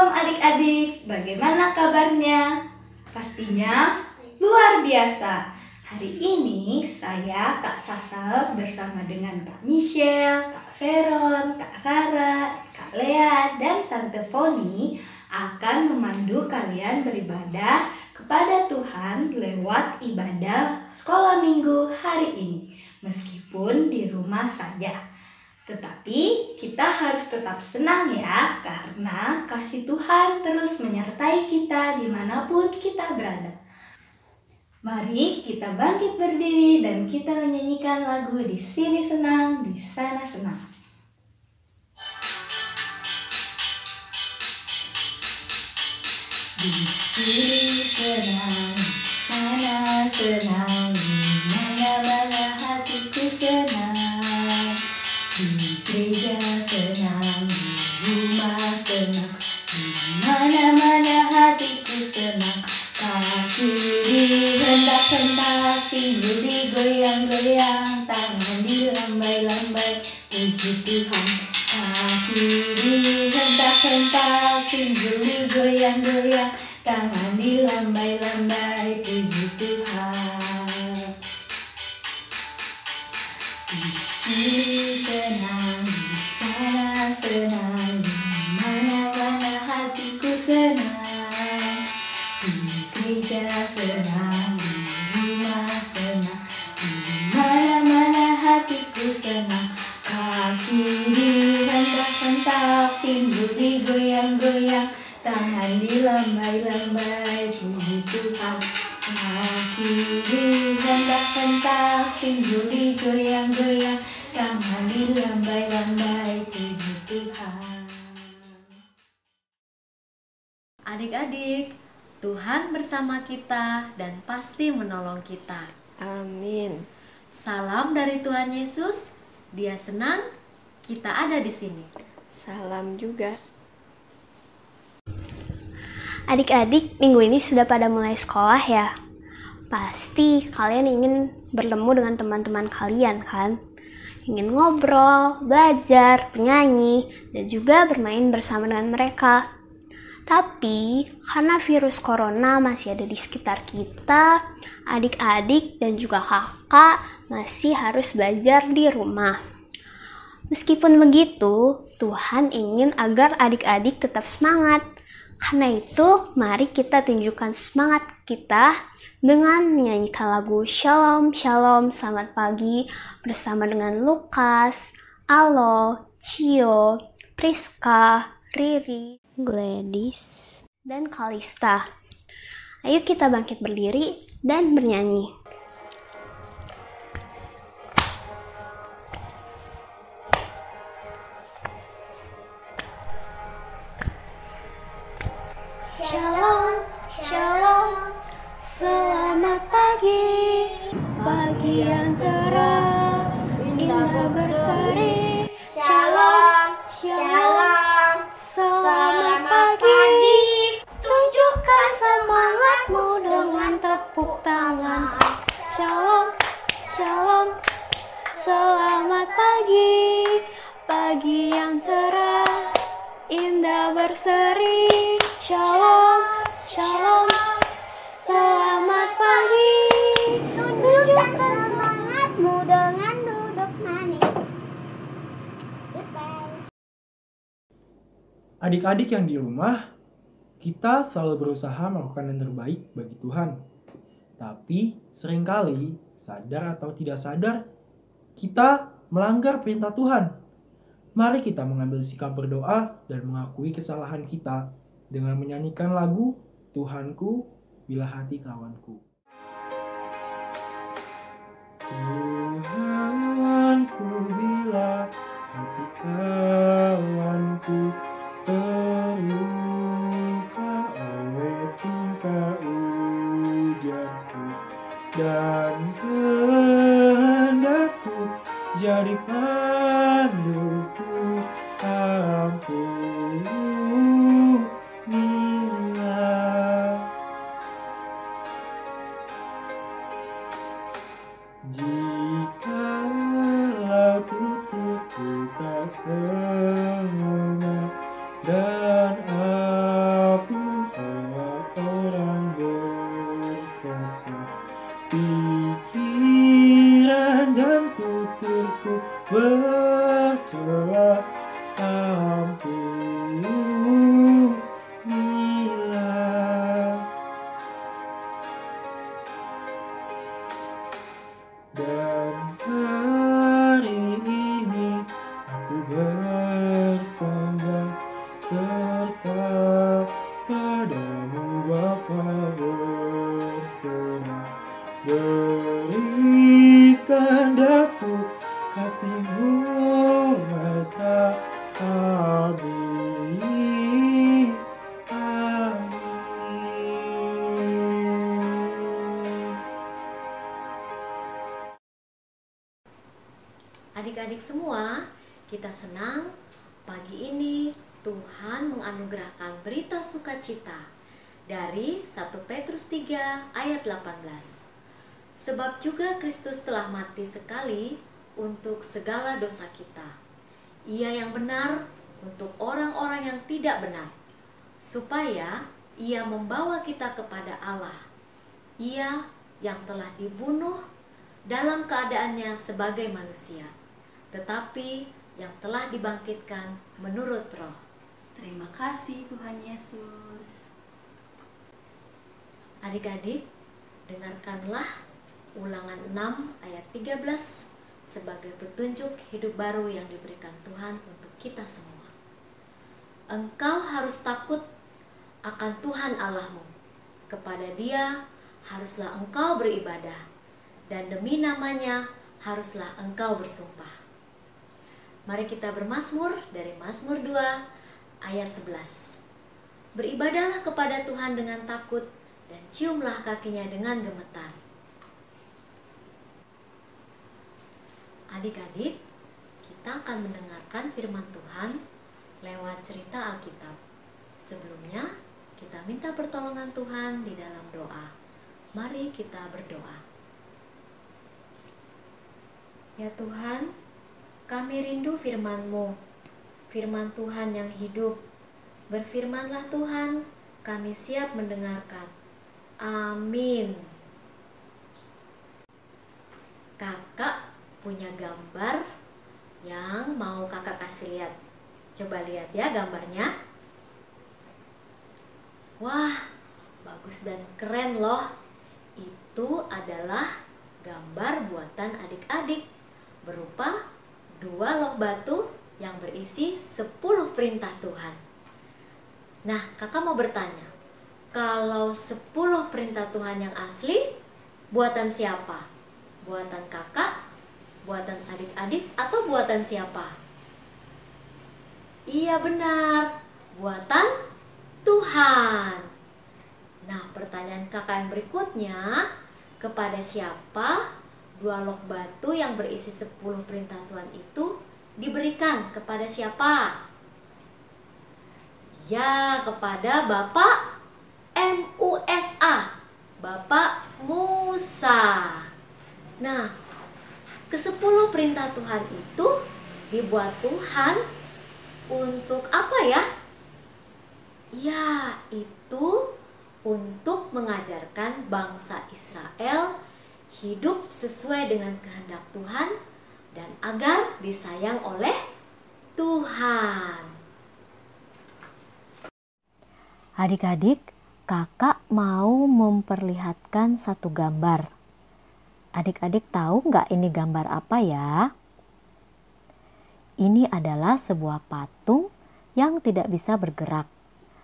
Shalom adik-adik, bagaimana kabarnya? Pastinya luar biasa. Hari ini saya, Kak Sasa, bersama dengan Kak Michelle, Kak Veron, Kak Rara, Kak Lea, dan Tante Foni akan memandu kalian beribadah kepada Tuhan lewat ibadah sekolah minggu hari ini, meskipun di rumah saja. Tetapi kita harus tetap senang ya, karena kasih Tuhan terus menyertai kita dimanapun kita berada. Mari kita bangkit berdiri dan kita menyanyikan lagu Di Sini Senang, Di Sana Senang. Di sini senang, di sana senang, di mana-mana hatiku senang. Di gereja senang, di rumah senang, di mana-mana hatiku senang. Kaki dihentak-hentak, pinggul digoyang-goyang, tangan dilambai-lambai, puji Tuhan. Kaki dihentak-hentak, pinggul digoyang-goyang, tangan dilambai-lambai, puji Tuhan. Di sini senang, di sana senang, di mana-mana hatiku senang. Di gereja senang, di rumah senang, di mana-mana hatiku senang. Kaki dihentak-hentak, pinggul digoyang-goyang, tangan dilambai-lambai, puji Tuhan. Kaki dihentak-hentak, pinggul digoyang-goyang, tangan dilambai-lambai, puji Tuhan. Adik-adik, Tuhan bersama kita dan pasti menolong kita. Amin. Salam dari Tuhan Yesus. Dia senang kita ada di sini. Salam juga. Adik-adik, minggu ini sudah pada mulai sekolah ya? Pasti kalian ingin bertemu dengan teman-teman kalian kan? Ingin ngobrol, belajar, bernyanyi, dan juga bermain bersama dengan mereka. Tapi, karena virus corona masih ada di sekitar kita, adik-adik dan juga kakak masih harus belajar di rumah. Meskipun begitu, Tuhan ingin agar adik-adik tetap semangat. Karena itu, mari kita tunjukkan semangat kita dengan menyanyikan lagu Shalom, Shalom, Selamat Pagi bersama dengan Lukas, Alo, Cio, Priska, Riri, Gladys, dan Kalista. Ayo kita bangkit berdiri dan bernyanyi. Shalom, Shalom, selamat pagi, pagi yang cerah, indah berseri. Shalom, Shalom, selamat pagi, tunjukkan semangatmu dengan tepuk tangan. Shalom, Shalom, selamat pagi, pagi yang cerah, indah berseri. Shalom, Shalom, selamat pagi, tunjukkan semangatmu dengan duduk manis. Goodbye. Adik-adik yang di rumah, kita selalu berusaha melakukan yang terbaik bagi Tuhan. Tapi seringkali, sadar atau tidak sadar, kita melanggar perintah Tuhan. Mari kita mengambil sikap berdoa dan mengakui kesalahan kita dengan menyanyikan lagu Tuhanku Bila Hati Kawanku. Tuhanku bila hati kawanku terluka oleh tingkah ujarku dan kehendakku jadi panduku, ampunilah. Jikalau tuturku 'Ku tak sempurna dan aku tak sempurna, Tuhanku bila hati kawanku terluka oleh tingkah ujarku dan kehendakku jadi panduku, ampunilah. Jikalau tuturku tak sempurna dan aku tak sempurna, Tuhanku bila hati kawanku terluka oleh tingkah ujarku dan kehendakku jadi panduku, ampunilah. Jikalau tuturku tak sempurna Amin. Amin. Adik-adik semua, kita senang pagi ini Tuhan menganugerahkan berita sukacita dari 1 Petrus 3 ayat 18. Sebab juga Kristus telah mati sekali untuk segala dosa kita. Ia yang benar untuk orang-orang yang tidak benar, supaya Ia membawa kita kepada Allah. Ia yang telah dibunuh dalam keadaannya sebagai manusia, tetapi yang telah dibangkitkan menurut Roh. Terima kasih Tuhan Yesus. Adik-adik, dengarkanlah Ulangan 6 ayat 13 sebagai petunjuk hidup baru yang diberikan Tuhan untuk kita semua. Engkau harus takut akan Tuhan Allahmu. Kepada Dia haruslah engkau beribadah, dan demi namanya haruslah engkau bersumpah. Mari kita bermazmur dari Mazmur 2 ayat 11. Beribadahlah kepada Tuhan dengan takut, dan ciumlah kakinya dengan gemetar. Adik-adik, kita akan mendengarkan firman Tuhan lewat cerita Alkitab. Sebelumnya, kita minta pertolongan Tuhan di dalam doa. Mari kita berdoa. Ya Tuhan, kami rindu firman-Mu, firman Tuhan yang hidup. Berfirmanlah Tuhan, kami siap mendengarkan. Amin. Kakak punya gambar yang mau kakak kasih lihat. Coba lihat ya gambarnya. Wah, bagus dan keren loh. Itu adalah gambar buatan adik-adik berupa 2 loh batu yang berisi 10 perintah Tuhan. Nah, kakak mau bertanya, kalau 10 perintah Tuhan yang asli, buatan siapa? Buatan kakak, buatan adik-adik, atau buatan siapa? Iya benar, buatan Tuhan. Nah, pertanyaan kakak yang berikutnya, kepada siapa 2 loh batu yang berisi 10 perintah Tuhan itu diberikan? Kepada siapa? Ya, kepada Bapak Musa, Bapak Musa. Nah, ke-10 perintah Tuhan itu dibuat Tuhan untuk apa ya? Ya, itu untuk mengajarkan bangsa Israel hidup sesuai dengan kehendak Tuhan dan agar disayang oleh Tuhan. Adik-adik, kakak mau memperlihatkan satu gambar. Adik-adik tahu nggak ini gambar apa ya? Ini adalah sebuah patung yang tidak bisa bergerak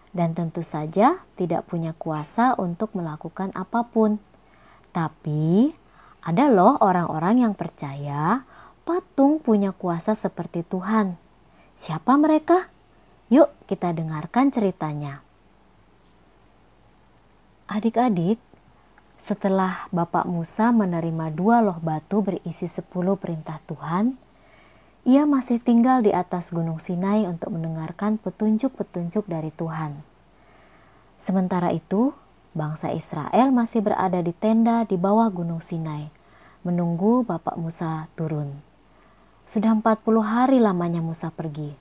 dan tentu saja tidak punya kuasa untuk melakukan apapun. Tapi ada loh orang-orang yang percaya patung punya kuasa seperti Tuhan. Siapa mereka? Yuk kita dengarkan ceritanya. Adik-adik, setelah Bapak Musa menerima 2 loh batu berisi 10 perintah Tuhan, ia masih tinggal di atas Gunung Sinai untuk mendengarkan petunjuk-petunjuk dari Tuhan. Sementara itu, bangsa Israel masih berada di tenda di bawah Gunung Sinai, menunggu Bapak Musa turun. Sudah 40 hari lamanya Musa pergi.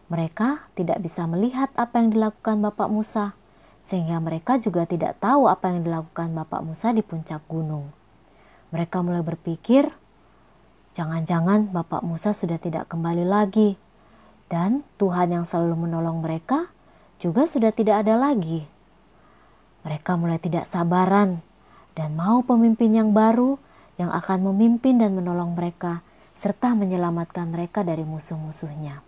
Mereka tidak bisa melihat apa yang dilakukan Bapak Musa, sehingga mereka juga tidak tahu apa yang dilakukan Bapak Musa di puncak gunung. Mereka mulai berpikir, jangan-jangan Bapak Musa sudah tidak kembali lagi, dan Tuhan yang selalu menolong mereka juga sudah tidak ada lagi. Mereka mulai tidak sabaran dan mau pemimpin yang baru yang akan memimpin dan menolong mereka serta menyelamatkan mereka dari musuh-musuhnya.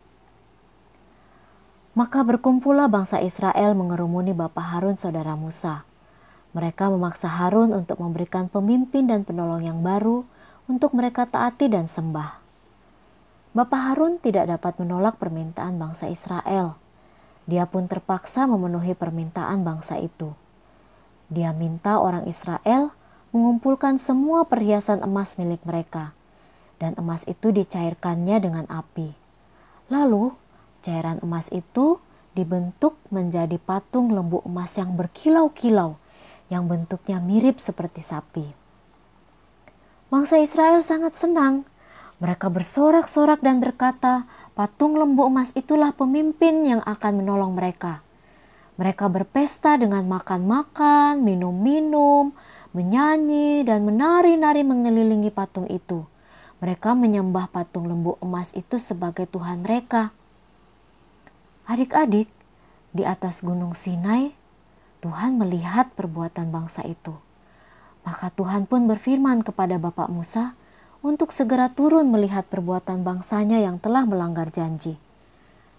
Maka berkumpullah bangsa Israel mengerumuni Bapak Harun saudara Musa. Mereka memaksa Harun untuk memberikan pemimpin dan penolong yang baru untuk mereka taati dan sembah. Bapak Harun tidak dapat menolak permintaan bangsa Israel. Dia pun terpaksa memenuhi permintaan bangsa itu. Dia minta orang Israel mengumpulkan semua perhiasan emas milik mereka, dan emas itu dicairkannya dengan api. Lalu, cairan emas itu dibentuk menjadi patung lembu emas yang berkilau-kilau, yang bentuknya mirip seperti sapi. Bangsa Israel sangat senang. Mereka bersorak-sorak dan berkata, patung lembu emas itulah pemimpin yang akan menolong mereka. Mereka berpesta dengan makan-makan, minum-minum, menyanyi, dan menari-nari mengelilingi patung itu. Mereka menyembah patung lembu emas itu sebagai Tuhan mereka. Adik-adik, di atas gunung Sinai, Tuhan melihat perbuatan bangsa itu. Maka Tuhan pun berfirman kepada Bapak Musa untuk segera turun melihat perbuatan bangsanya yang telah melanggar janji.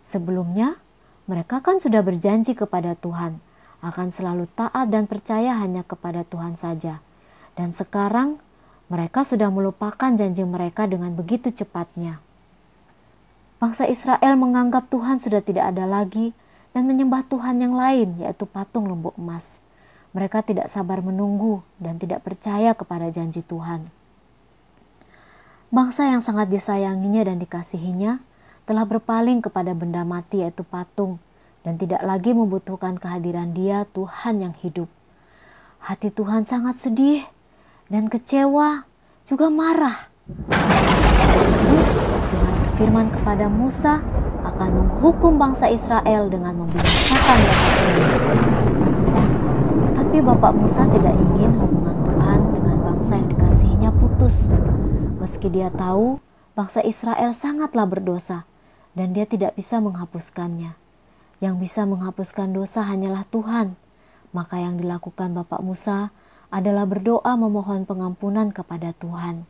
Sebelumnya, mereka kan sudah berjanji kepada Tuhan akan selalu taat dan percaya hanya kepada Tuhan saja. Dan sekarang mereka sudah melupakan janji mereka dengan begitu cepatnya. Bangsa Israel menganggap Tuhan sudah tidak ada lagi dan menyembah Tuhan yang lain, yaitu patung lembu emas. Mereka tidak sabar menunggu dan tidak percaya kepada janji Tuhan. Bangsa yang sangat disayanginya dan dikasihinya telah berpaling kepada benda mati yaitu patung dan tidak lagi membutuhkan kehadiran Dia, Tuhan yang hidup. Hati Tuhan sangat sedih dan kecewa, juga marah. Tuhan berfirman kepada Musa akan menghukum bangsa Israel dengan membinasakan mereka semua. Tapi Bapak Musa tidak ingin hubungan Tuhan dengan bangsa yang dikasihinya putus. Meski dia tahu bangsa Israel sangatlah berdosa dan dia tidak bisa menghapuskannya. Yang bisa menghapuskan dosa hanyalah Tuhan. Maka yang dilakukan Bapak Musa adalah berdoa memohon pengampunan kepada Tuhan.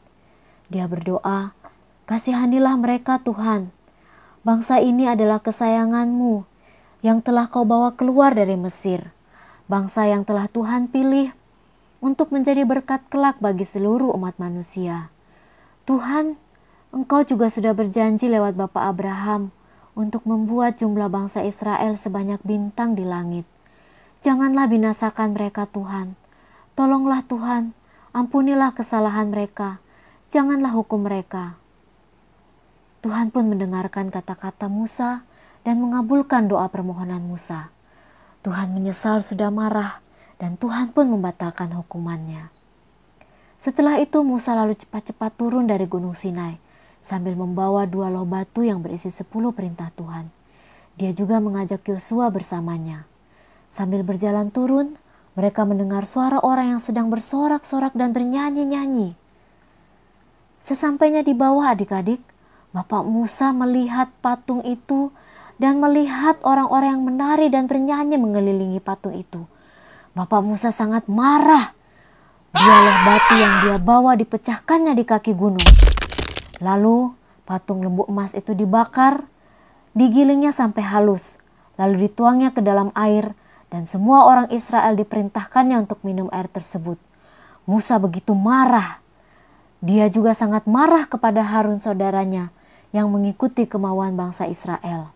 Dia berdoa, kasihanilah mereka Tuhan. Bangsa ini adalah kesayangan-Mu yang telah Kau bawa keluar dari Mesir. Bangsa yang telah Tuhan pilih untuk menjadi berkat kelak bagi seluruh umat manusia. Tuhan, Engkau juga sudah berjanji lewat Bapa Abraham untuk membuat jumlah bangsa Israel sebanyak bintang di langit. Janganlah binasakan mereka Tuhan. Tolonglah Tuhan, ampunilah kesalahan mereka. Janganlah hukum mereka. Tuhan pun mendengarkan kata-kata Musa dan mengabulkan doa permohonan Musa. Tuhan menyesal sudah marah dan Tuhan pun membatalkan hukumannya. Setelah itu Musa lalu cepat-cepat turun dari gunung Sinai sambil membawa 2 loh batu yang berisi 10 perintah Tuhan. Dia juga mengajak Yosua bersamanya. Sambil berjalan turun, mereka mendengar suara orang yang sedang bersorak-sorak dan bernyanyi-nyanyi. Sesampainya di bawah adik-adik, Bapak Musa melihat patung itu dan melihat orang-orang yang menari dan bernyanyi mengelilingi patung itu. Bapak Musa sangat marah. Dialah batu yang dia bawa dipecahkannya di kaki gunung. Lalu patung lembu emas itu dibakar, digilingnya sampai halus, lalu dituangnya ke dalam air dan semua orang Israel diperintahkannya untuk minum air tersebut. Musa begitu marah. Dia juga sangat marah kepada Harun saudaranya yang mengikuti kemauan bangsa Israel.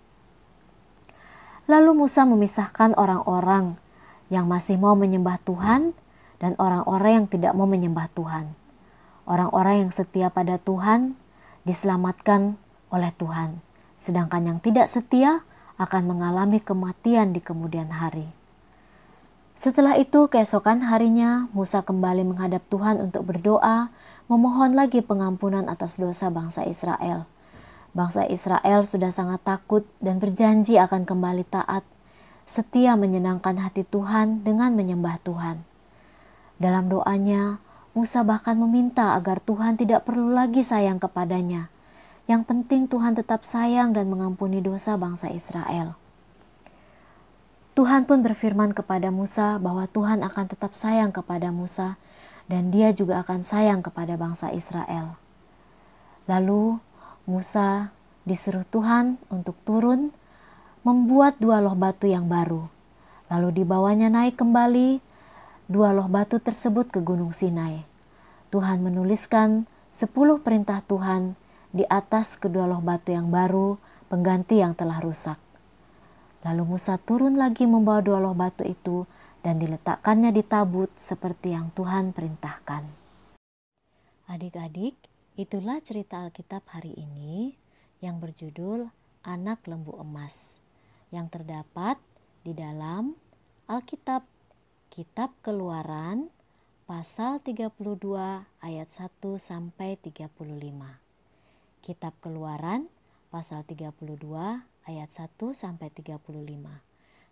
Lalu Musa memisahkan orang-orang yang masih mau menyembah Tuhan dan orang-orang yang tidak mau menyembah Tuhan. Orang-orang yang setia pada Tuhan diselamatkan oleh Tuhan, sedangkan yang tidak setia akan mengalami kematian di kemudian hari. Setelah itu keesokan harinya Musa kembali menghadap Tuhan untuk berdoa, memohon lagi pengampunan atas dosa bangsa Israel. Bangsa Israel sudah sangat takut dan berjanji akan kembali taat, setia menyenangkan hati Tuhan dengan menyembah Tuhan. Dalam doanya, Musa bahkan meminta agar Tuhan tidak perlu lagi sayang kepadanya. Yang penting Tuhan tetap sayang dan mengampuni dosa bangsa Israel. Tuhan pun berfirman kepada Musa bahwa Tuhan akan tetap sayang kepada Musa dan dia juga akan sayang kepada bangsa Israel. Lalu Musa disuruh Tuhan untuk turun membuat 2 loh batu yang baru. Lalu dibawanya naik kembali 2 loh batu tersebut ke gunung Sinai. Tuhan menuliskan 10 perintah Tuhan di atas kedua loh batu yang baru, pengganti yang telah rusak. Lalu Musa turun lagi membawa dua loh batu itu dan diletakkannya di tabut seperti yang Tuhan perintahkan. Adik-adik, itulah cerita Alkitab hari ini yang berjudul Anak Lembu Emas, yang terdapat di dalam Alkitab, Kitab Keluaran, pasal 32 ayat 1 sampai 35. Kitab Keluaran, pasal 32 ayat 1 sampai 35.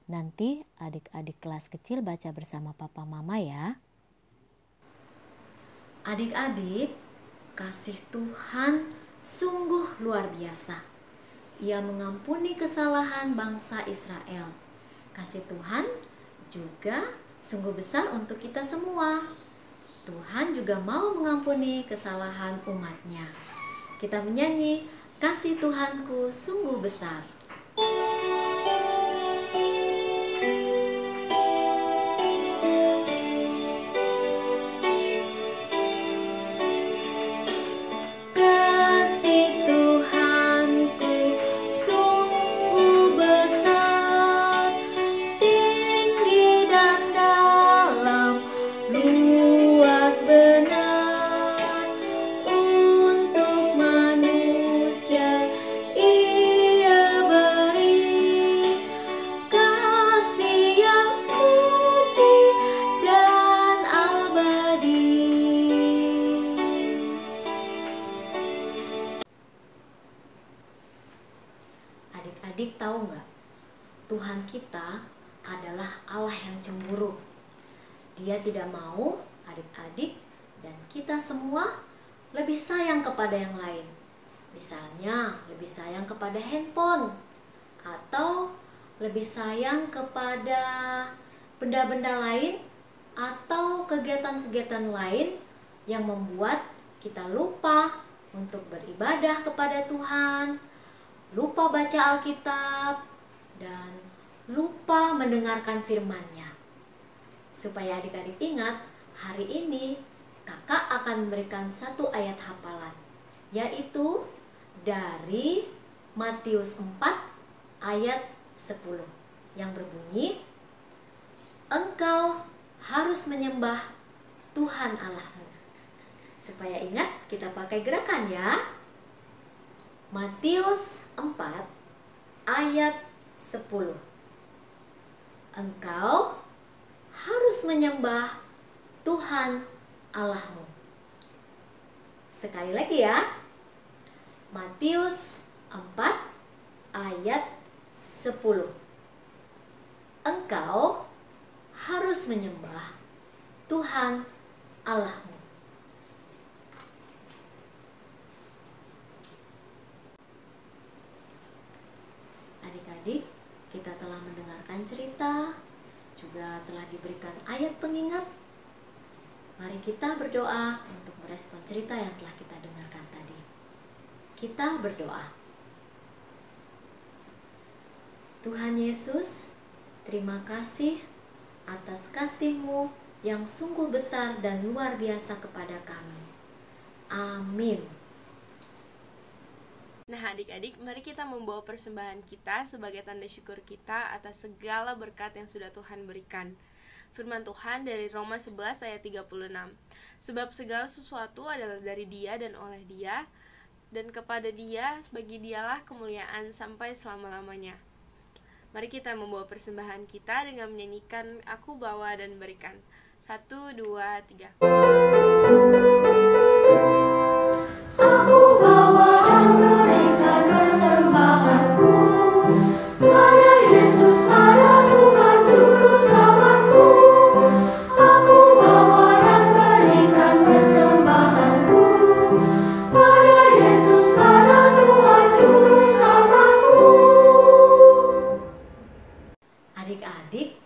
Nanti adik-adik kelas kecil baca bersama papa mama ya. Adik-adik, kasih Tuhan sungguh luar biasa. Ia mengampuni kesalahan bangsa Israel. Kasih Tuhan juga sungguh besar untuk kita semua. Tuhan juga mau mengampuni kesalahan umatnya. Kita menyanyi, kasih Tuhanku sungguh besar. Adik-adik tahu nggak? Tuhan kita adalah Allah yang cemburu. Dia tidak mau adik-adik dan kita semua lebih sayang kepada yang lain. Misalnya lebih sayang kepada handphone, atau lebih sayang kepada benda-benda lain, atau kegiatan-kegiatan lain yang membuat kita lupa untuk beribadah kepada Tuhan, lupa baca Alkitab, dan lupa mendengarkan firman-Nya. Supaya adik-adik ingat, hari ini kakak akan memberikan satu ayat hafalan, yaitu dari Matius 4 ayat 10 yang berbunyi, engkau harus menyembah Tuhan Allahmu. Supaya ingat, kita pakai gerakan ya. Matius 4 ayat 10. Engkau harus menyembah Tuhan Allahmu. Sekali lagi ya. Matius 4 ayat 10. Engkau harus menyembah Tuhan Allahmu. Adik-adik, kita telah mendengarkan cerita, juga telah diberikan ayat pengingat. Mari kita berdoa untuk merespon cerita yang telah kita dengarkan tadi. Kita berdoa. Tuhan Yesus, terima kasih atas kasih-Mu yang sungguh besar dan luar biasa kepada kami. Amin. Nah adik-adik, mari kita membawa persembahan kita sebagai tanda syukur kita atas segala berkat yang sudah Tuhan berikan. Firman Tuhan dari Roma 11 ayat 36. Sebab segala sesuatu adalah dari Dia dan oleh Dia, dan kepada Dia, bagi Dialah kemuliaan sampai selama-lamanya. Mari kita membawa persembahan kita dengan menyanyikan Aku Bawa dan Berikan. 1, 2, 3. Aku bawa dan berikan persembahanku pada Yesus, pada Tuhan Juru Selamatku. Aku bawa dan berikan persembahanku pada Yesus, pada Tuhan Juru Selamatku. Adik-adik,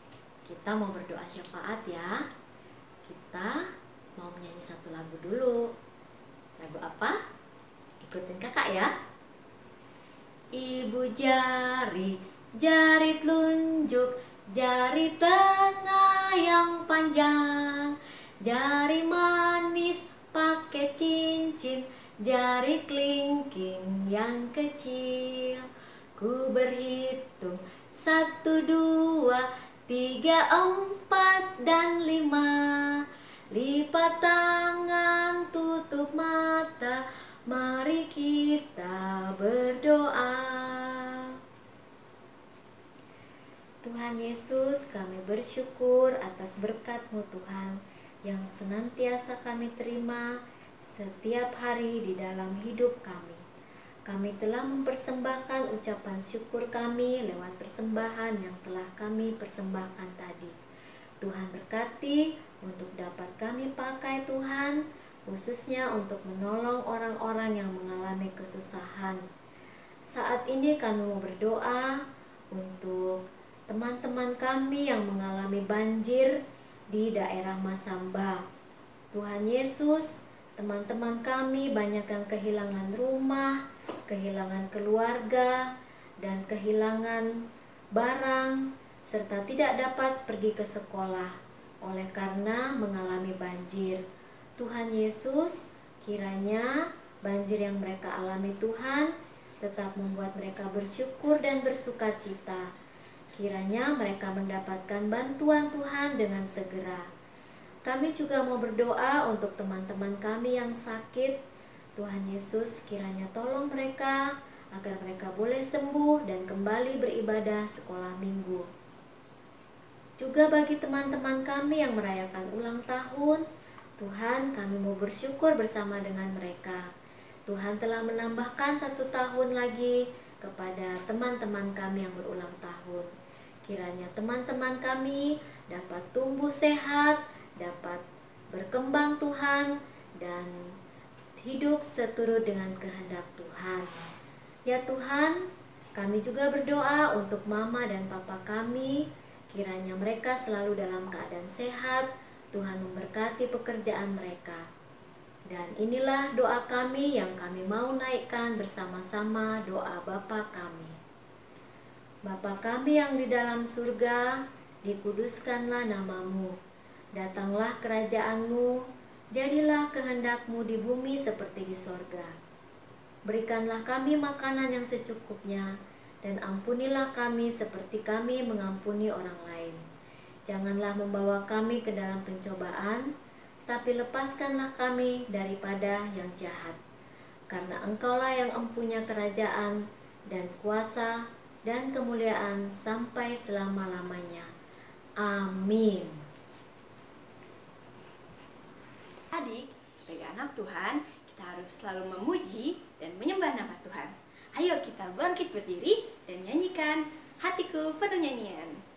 kita mau berdoa syafaat ya. Kita mau menyanyi satu lagu dulu. Lagu apa? Ikutin kakak ya. Ibu jari, jari telunjuk, jari tengah yang panjang, jari manis pakai cincin, jari kelingking yang kecil. Ku berhitung 1, 2, 3, 4, dan 5. Lipat tangan, tutup mata, mari kita berdoa. Tuhan Yesus, kami bersyukur atas berkat-Mu Tuhan yang senantiasa kami terima setiap hari di dalam hidup kami. Kami telah mempersembahkan ucapan syukur kami lewat persembahan yang telah kami persembahkan tadi. Tuhan berkati untuk dapat kami pakai Tuhan, khususnya untuk menolong orang-orang yang mengalami kesusahan. Saat ini kami mau berdoa untuk teman-teman kami yang mengalami banjir di daerah Masamba. Tuhan Yesus, teman-teman kami banyak yang kehilangan rumah, kehilangan keluarga, dan kehilangan barang, serta tidak dapat pergi ke sekolah oleh karena mengalami banjir. Tuhan Yesus, kiranya banjir yang mereka alami Tuhan tetap membuat mereka bersyukur dan bersukacita. Kiranya mereka mendapatkan bantuan Tuhan dengan segera. Kami juga mau berdoa untuk teman-teman kami yang sakit. Tuhan Yesus, kiranya tolong mereka agar mereka boleh sembuh dan kembali beribadah sekolah minggu. Juga bagi teman-teman kami yang merayakan ulang tahun, Tuhan, kami mau bersyukur bersama dengan mereka. Tuhan telah menambahkan 1 tahun lagi kepada teman-teman kami yang berulang tahun. Kiranya teman-teman kami dapat tumbuh sehat, dapat berkembang Tuhan, dan hidup seturut dengan kehendak Tuhan. Ya Tuhan, kami juga berdoa untuk mama dan papa kami. Kiranya mereka selalu dalam keadaan sehat. Tuhan memberkati pekerjaan mereka. Dan inilah doa kami yang kami mau naikkan bersama-sama, doa Bapa kami. Bapa kami yang di dalam surga, dikuduskanlah nama-Mu. Datanglah kerajaan-Mu, jadilah kehendak-Mu di bumi seperti di sorga. Berikanlah kami makanan yang secukupnya, dan ampunilah kami seperti kami mengampuni orang lain. Janganlah membawa kami ke dalam pencobaan, tapi lepaskanlah kami daripada yang jahat. Karena Engkaulah yang empunya kerajaan dan kuasa dan kemuliaan sampai selama-lamanya. Amin. Adik, sebagai anak Tuhan, kita harus selalu memuji dan menyembah nama Tuhan. Ayo kita bangkit berdiri dan nyanyikan Hatiku Penuh Nyanyian.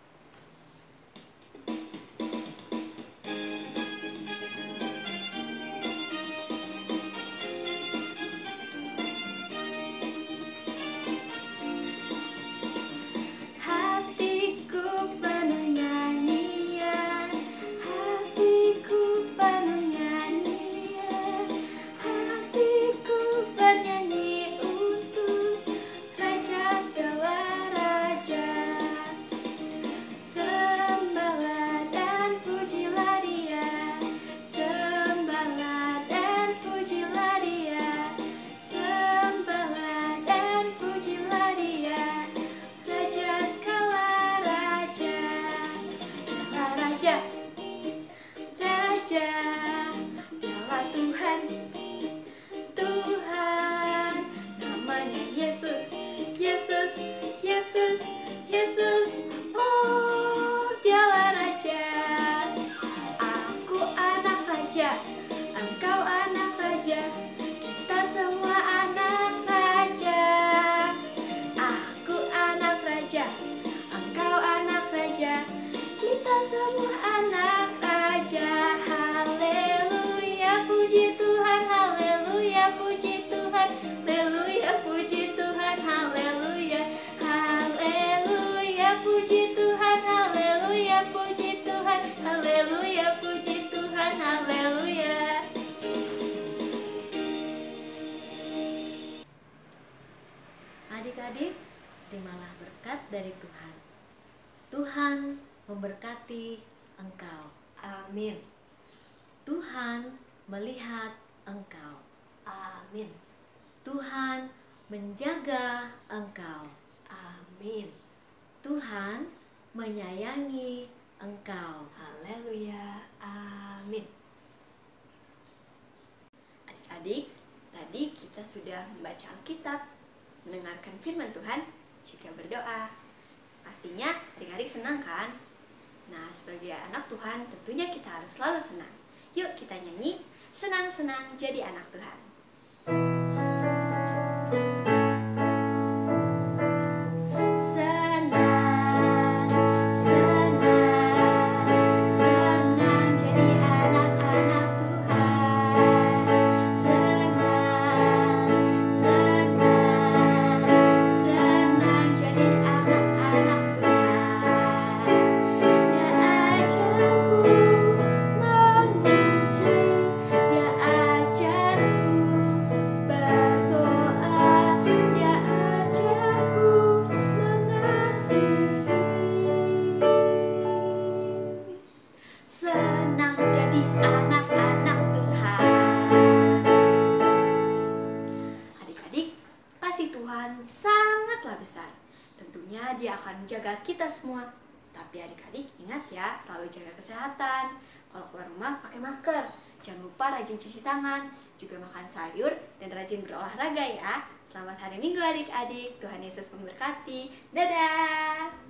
Adik-adik, terimalah berkat dari Tuhan. Tuhan memberkati engkau. Amin. Tuhan melihat engkau. Amin. Tuhan menjaga engkau. Amin. Tuhan menyayangi engkau. Haleluya. Amin. Adik-adik, tadi kita sudah membaca Alkitab, mendengarkan firman Tuhan, juga berdoa. Pastinya adik-adik senang kan? Nah, sebagai anak Tuhan tentunya kita harus selalu senang. Yuk kita nyanyi, senang-senang jadi anak Tuhan. Senang jadi anak-anak Tuhan. Adik-adik, kasih Tuhan sangatlah besar. Tentunya Dia akan menjaga kita semua. Tapi adik-adik ingat ya, selalu jaga kesehatan. Kalau keluar rumah pakai masker. Jangan lupa rajin cuci tangan, juga makan sayur dan rajin berolahraga ya. Selamat hari Minggu adik-adik. Tuhan Yesus memberkati. Dadah.